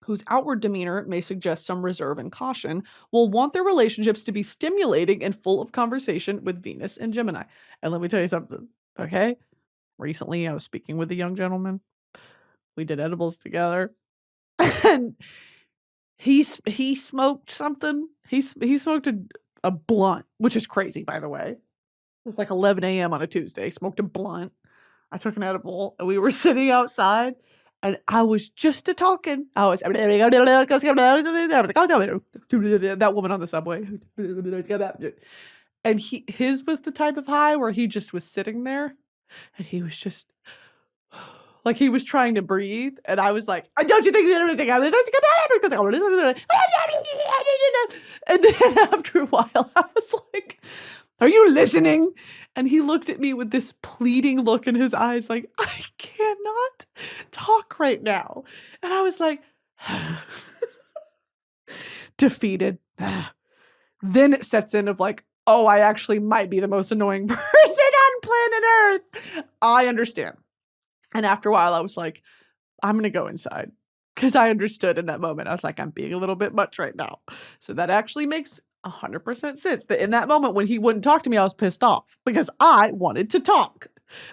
whose outward demeanor may suggest some reserve and caution, will want their relationships to be stimulating and full of conversation with Venus and Gemini. And let me tell you something, okay? Recently, I was speaking with a young gentleman. We did edibles together. And he smoked something. He smoked a blunt, which is crazy, by the way. It was like 11 a.m. on a Tuesday. Smoked a blunt. I took an edible, and we were sitting outside, and I was just talking. I was that woman on the subway. And his was the type of high where he just was sitting there, and he was just like he was trying to breathe, and I was like, "Don't you think everything?" And then after a while, I was like, "Are you listening?" And he looked at me with this pleading look in his eyes, like, "I cannot talk right now." And I was like, defeated. Then it sets in of like, oh, I actually might be the most annoying person on planet Earth. I understand. And after a while, I was like, I'm going to go inside. Because I understood in that moment. I was like, I'm being a little bit much right now. So that actually makes 100% sense. That in that moment when he wouldn't talk to me, I was pissed off. Because I wanted to talk.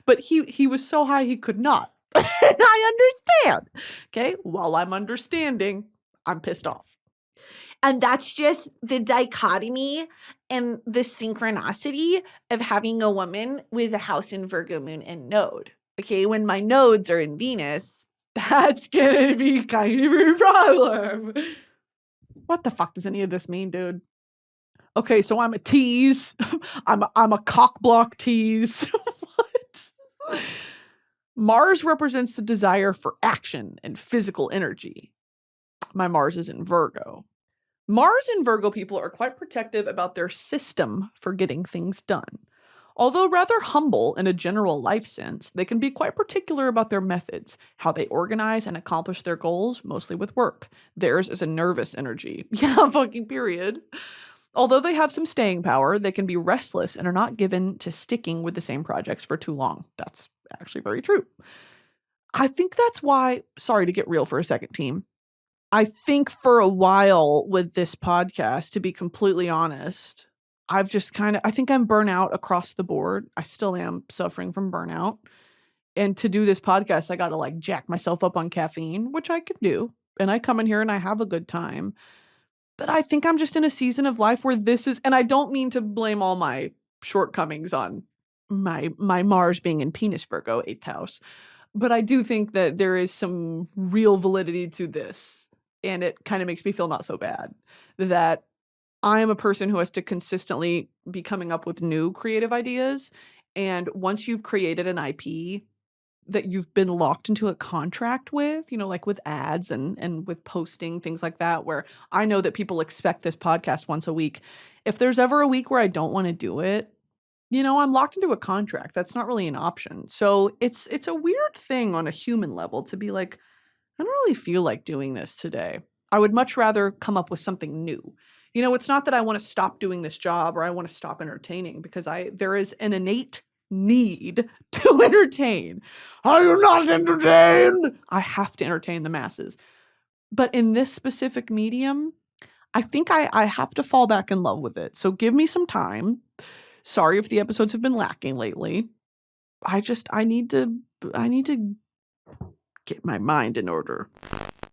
But he was so high he could not. And I understand. Okay? While I'm understanding, I'm pissed off. And that's just the dichotomy and the synchronicity of having a woman with a house in Virgo, moon, and node. Okay, when my nodes are in Venus, that's gonna be kind of a problem. What the fuck does any of this mean, dude? Okay, so I'm a tease. I'm a cock block tease. What? Mars represents the desire for action and physical energy. My Mars is in Virgo. Mars and Virgo people are quite protective about their system for getting things done. Although rather humble in a general life sense, they can be quite particular about their methods, how they organize and accomplish their goals, mostly with work. Theirs is a nervous energy. Yeah, fucking period. Although they have some staying power, they can be restless and are not given to sticking with the same projects for too long. That's actually very true. I think that's why, sorry to get real for a second, team. I think for a while with this podcast, to be completely honest, I've just I think I'm burnout across the board. I still am suffering from burnout. And to do this podcast, I got to like jack myself up on caffeine, which I can do. And I come in here and I have a good time. But I think I'm just in a season of life where this is, and I don't mean to blame all my shortcomings on my Mars being in Penis Virgo, 8th house. But I do think that there is some real validity to this. And it kind of makes me feel not so bad that I am a person who has to consistently be coming up with new creative ideas. And once you've created an IP that you've been locked into a contract with, you know, like with ads and with posting, things like that, where I know that people expect this podcast once a week. If there's ever a week where I don't want to do it, you know, I'm locked into a contract. That's not really an option. So it's a weird thing on a human level to be like, I don't really feel like doing this today. I would much rather come up with something new. You know, it's not that I want to stop doing this job or I want to stop entertaining, because there is an innate need to entertain. Are you not entertained? I have to entertain the masses. But in this specific medium, I think I have to fall back in love with it. So give me some time. Sorry if the episodes have been lacking lately. I need to get my mind in order.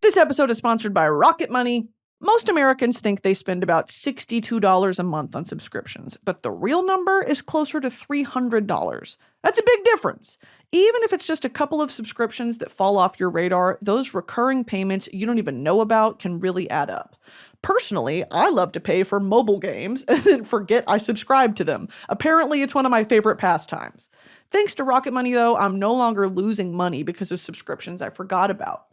This episode is sponsored by Rocket Money. Most Americans think they spend about $62 a month on subscriptions, but the real number is closer to $300. That's a big difference. Even if it's just a couple of subscriptions that fall off your radar, those recurring payments you don't even know about can really add up. Personally, I love to pay for mobile games and then forget I subscribe to them. Apparently, it's one of my favorite pastimes. Thanks to Rocket Money, though, I'm no longer losing money because of subscriptions I forgot about.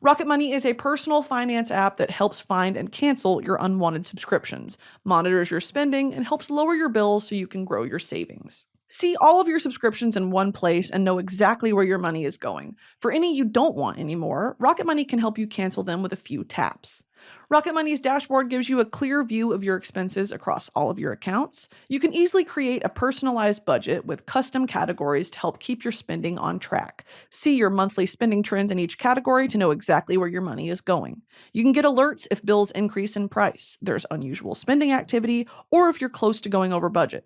Rocket Money is a personal finance app that helps find and cancel your unwanted subscriptions, monitors your spending, and helps lower your bills so you can grow your savings. See all of your subscriptions in one place and know exactly where your money is going. For any you don't want anymore, Rocket Money can help you cancel them with a few taps. Rocket Money's dashboard gives you a clear view of your expenses across all of your accounts. You can easily create a personalized budget with custom categories to help keep your spending on track. See your monthly spending trends in each category to know exactly where your money is going. You can get alerts if bills increase in price, there's unusual spending activity, or if you're close to going over budget.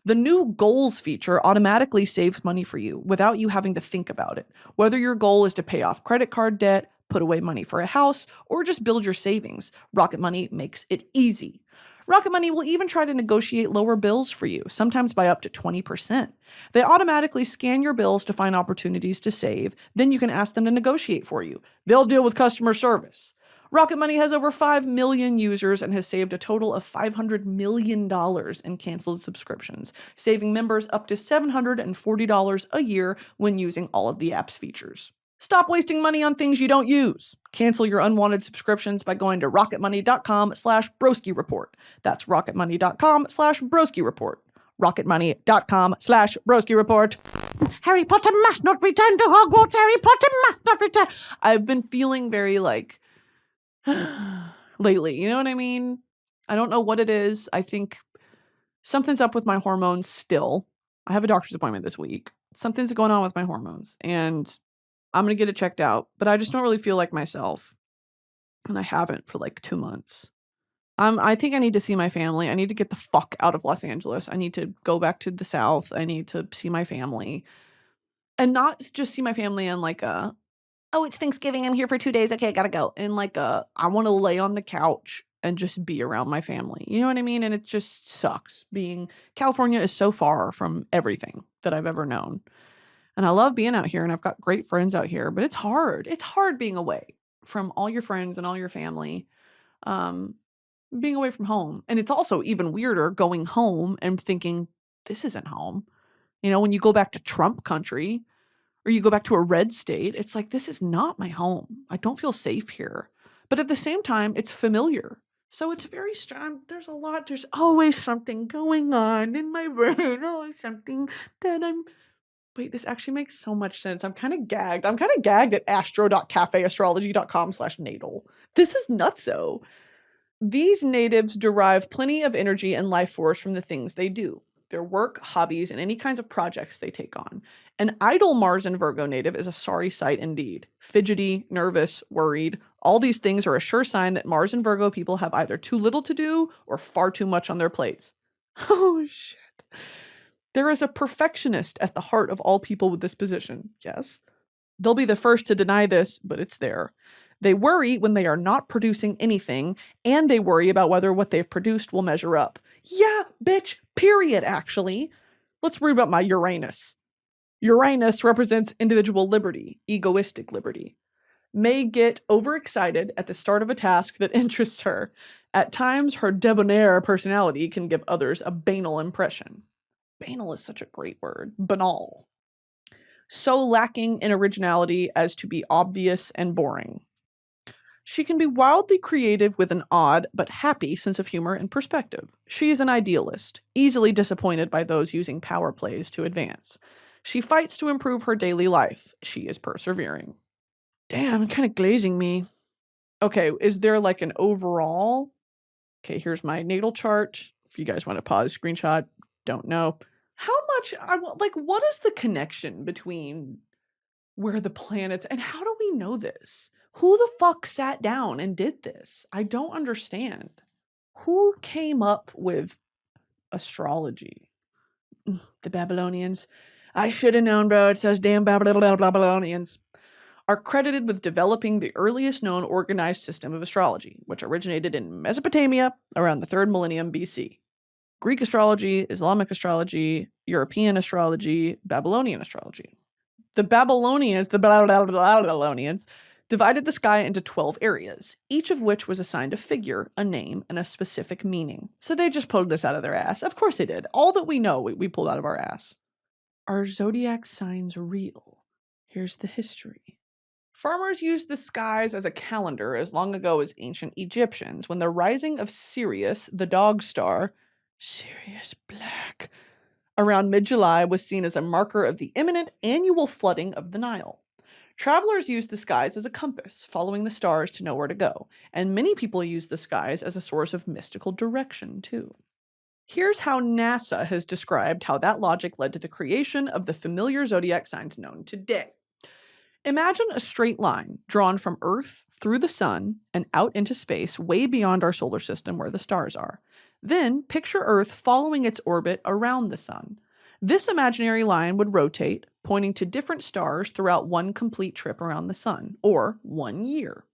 The new goals feature automatically saves money for you without you having to think about it. Whether your goal is to pay off credit card debt, put away money for a house, or just build your savings, Rocket Money makes it easy. Rocket Money will even try to negotiate lower bills for you, sometimes by up to 20%. They automatically scan your bills to find opportunities to save, then you can ask them to negotiate for you. They'll deal with customer service. Rocket Money has over 5 million users and has saved a total of $500 million in canceled subscriptions, saving members up to $740 a year when using all of the app's features. Stop wasting money on things you don't use. Cancel your unwanted subscriptions by going to rocketmoney.com/BroskiReport. That's rocketmoney.com/BroskiReport. rocketmoney.com/BroskiReport. Harry Potter must not return to Hogwarts. Harry Potter must not return. I've been feeling very lately, you know what I mean? I don't know what it is. I think something's up with my hormones still. I have a doctor's appointment this week. Something's going on with my hormones, and I'm going to get it checked out, but I just don't really feel like myself. And I haven't for 2 months. I think I need to see my family. I need to get the fuck out of Los Angeles. I need to go back to the South. I need to see my family. And not just see my family in oh, it's Thanksgiving. I'm here for 2 days. Okay, I gotta go. And I want to lay on the couch and just be around my family. You know what I mean? And it just sucks. California is so far from everything that I've ever known. And I love being out here, and I've got great friends out here, but it's hard. It's hard being away from all your friends and all your family, being away from home. And it's also even weirder going home and thinking, this isn't home. When you go back to Trump country or you go back to a red state, it's like, this is not my home. I don't feel safe here. But at the same time, it's familiar. So it's very strong. There's always something going on in my brain. Always something that wait, this actually makes so much sense. I'm kind of gagged. I'm kind of gagged at astro.cafeastrology.com/natal. This is nutso. These natives derive plenty of energy and life force from the things they do, their work, hobbies, and any kinds of projects they take on. An idle Mars and Virgo native is a sorry sight indeed. Fidgety, nervous, worried. All these things are a sure sign that Mars and Virgo people have either too little to do or far too much on their plates. Oh, shit. There is a perfectionist at the heart of all people with this position. Yes. They'll be the first to deny this, but it's there. They worry when they are not producing anything, and they worry about whether what they've produced will measure up. Yeah, bitch, period, actually. Let's worry about my Uranus. Uranus represents individual liberty, egoistic liberty. May get overexcited at the start of a task that interests her. At times, her debonair personality can give others a banal impression. Banal is such a great word. Banal. So lacking in originality as to be obvious and boring. She can be wildly creative with an odd but happy sense of humor and perspective. She is an idealist, easily disappointed by those using power plays to advance. She fights to improve her daily life. She is persevering. Damn, kind of glazing me. Okay, is there an overall? Okay, here's my natal chart. If you guys want to pause, screenshot, don't know. How much, what is the connection between where the planets, and how do we know this? Who the fuck sat down and did this? I don't understand. Who came up with astrology? The Babylonians. I should have known, bro. It says damn Babylonians. Are credited with developing the earliest known organized system of astrology, which originated in Mesopotamia around the 3rd millennium BC. Greek astrology, Islamic astrology, European astrology, Babylonian astrology. The Babylonians divided the sky into 12 areas, each of which was assigned a figure, a name, and a specific meaning. So they just pulled this out of their ass. Of course they did. All that we know, we pulled out of our ass. Are zodiac signs real? Here's the history. Farmers used the skies as a calendar as long ago as ancient Egyptians, when the rising of Sirius, the dog star, Sirius Black, around mid-July was seen as a marker of the imminent annual flooding of the Nile. Travelers used the skies as a compass, following the stars to know where to go, and many people use the skies as a source of mystical direction, too. Here's how NASA has described how that logic led to the creation of the familiar zodiac signs known today. Imagine a straight line drawn from Earth through the sun and out into space way beyond our solar system where the stars are. Then picture Earth following its orbit around the sun. This imaginary line would rotate, pointing to different stars throughout one complete trip around the sun, or 1 year.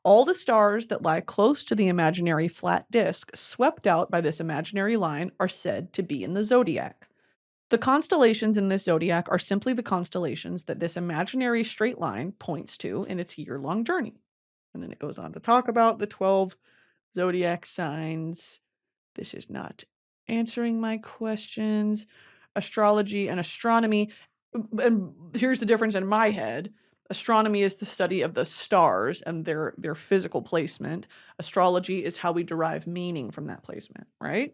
All the stars that lie close to the imaginary flat disk swept out by this imaginary line are said to be in the zodiac. The constellations in this zodiac are simply the constellations that this imaginary straight line points to in its year-long journey. And then it goes on to talk about the 12 zodiac signs. This is not answering my questions. Astrology and astronomy. And here's the difference in my head. Astronomy is the study of the stars and their physical placement. Astrology is how we derive meaning from that placement, right?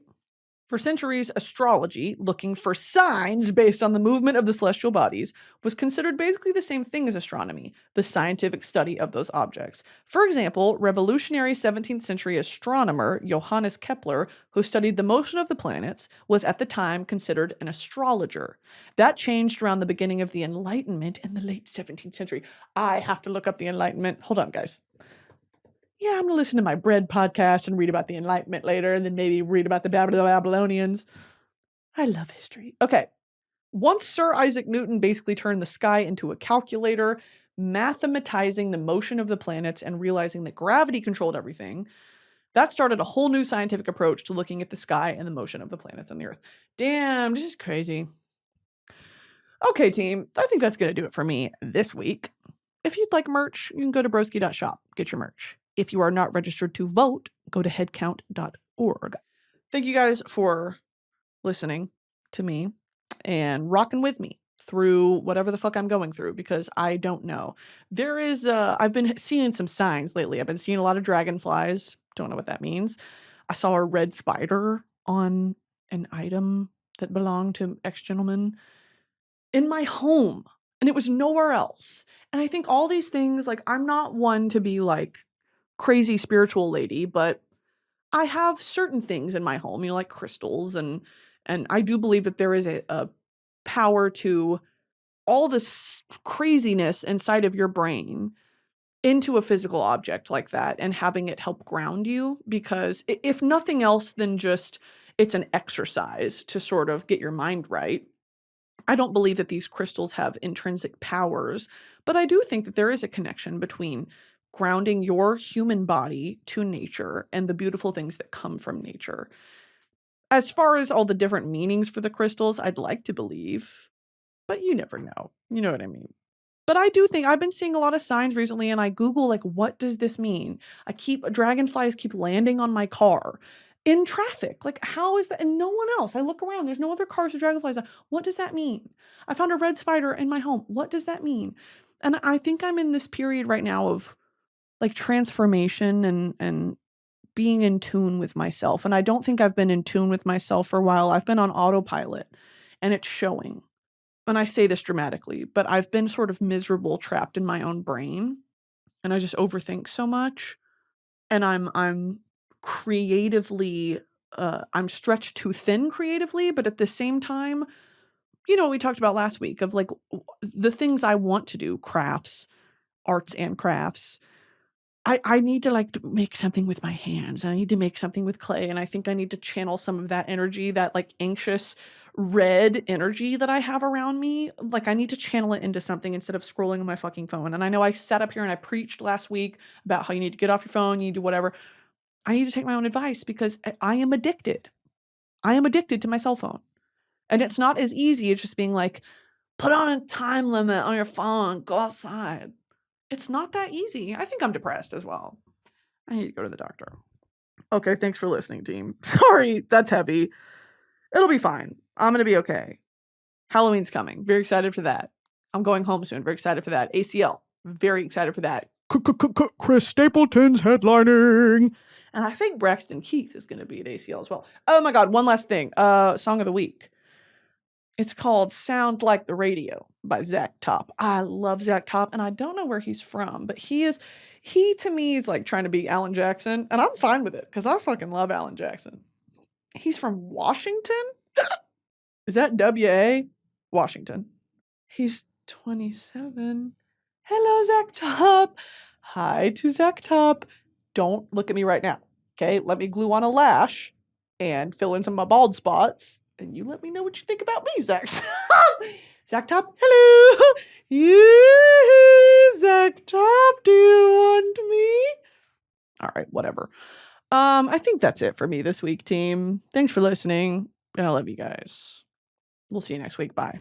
For centuries, astrology, looking for signs based on the movement of the celestial bodies, was considered basically the same thing as astronomy, the scientific study of those objects. For example, revolutionary 17th century astronomer Johannes Kepler, who studied the motion of the planets, was at the time considered an astrologer. That changed around the beginning of the Enlightenment in the late 17th century. I have to look up the Enlightenment. Hold on, guys. Yeah, I'm going to listen to my bread podcast and read about the Enlightenment later, and then maybe read about the Babylonians. I love history. Okay. Once Sir Isaac Newton basically turned the sky into a calculator, mathematizing the motion of the planets and realizing that gravity controlled everything, that started a whole new scientific approach to looking at the sky and the motion of the planets and the Earth. Damn, this is crazy. Okay, team, I think that's going to do it for me this week. If you'd like merch, you can go to broski.shop, get your merch. If you are not registered to vote, go to headcount.org. Thank you guys for listening to me and rocking with me through whatever the fuck I'm going through, because I don't know. There is, I've been seeing some signs lately. I've been seeing a lot of dragonflies. Don't know what that means. I saw a red spider on an item that belonged to ex-gentleman in my home, and it was nowhere else. And I think all these things, like, I'm not one to be like crazy spiritual lady, but I have certain things in my home, like crystals, and I do believe that there is a power to all this craziness inside of your brain into a physical object like that and having it help ground you, because if nothing else than just it's an exercise to sort of get your mind right. I don't believe that these crystals have intrinsic powers, but I do think that there is a connection between grounding your human body to nature and the beautiful things that come from nature. As far as all the different meanings for the crystals, I'd like to believe, but you never know. You know what I mean? But I do think I've been seeing a lot of signs recently, and I Google, like, what does this mean? Dragonflies keep landing on my car in traffic. Like, how is that? And no one else. I look around, there's no other cars with dragonflies. What does that mean? I found a red spider in my home. What does that mean? And I think I'm in this period right now of like transformation and being in tune with myself. And I don't think I've been in tune with myself for a while. I've been on autopilot, and it's showing. And I say this dramatically, but I've been sort of miserable, trapped in my own brain, and I just overthink so much. And I'm creatively, I'm stretched too thin creatively, but at the same time, we talked about last week of like the things I want to do, crafts, arts and crafts. I need to like make something with my hands. I need to make something with clay. And I think I need to channel some of that energy, that like anxious red energy that I have around me. Like I need to channel it into something instead of scrolling on my fucking phone. And I know I sat up here and I preached last week about how you need to get off your phone, you need to do whatever. I need to take my own advice because I am addicted. I am addicted to my cell phone. And it's not as easy as just being like, put on a time limit on your phone, go outside. It's not that easy. I think I'm depressed as well. I need to go to the doctor. Okay, thanks for listening, team. Sorry, that's heavy. It'll be fine. I'm going to be okay. Halloween's coming. Very excited for that. I'm going home soon. Very excited for that. ACL. Very excited for that. Chris Stapleton's headlining. And I think Braxton Keith is going to be at ACL as well. Oh my God, one last thing. Song of the week. It's called Sounds Like the Radio by Zach Top. I love Zach Top, and I don't know where he's from, but he to me is like trying to be Alan Jackson, and I'm fine with it because I fucking love Alan Jackson. He's from Washington? Is that WA? Washington. He's 27. Hello, Zach Top. Hi to Zach Top. Don't look at me right now. Okay, let me glue on a lash and fill in some of my bald spots. And you let me know what you think about me, Zach. Zach Top, hello. Yeah, Zach Top, do you want me? All right, whatever. I think that's it for me this week, team. Thanks for listening, and I love you guys. We'll see you next week. Bye.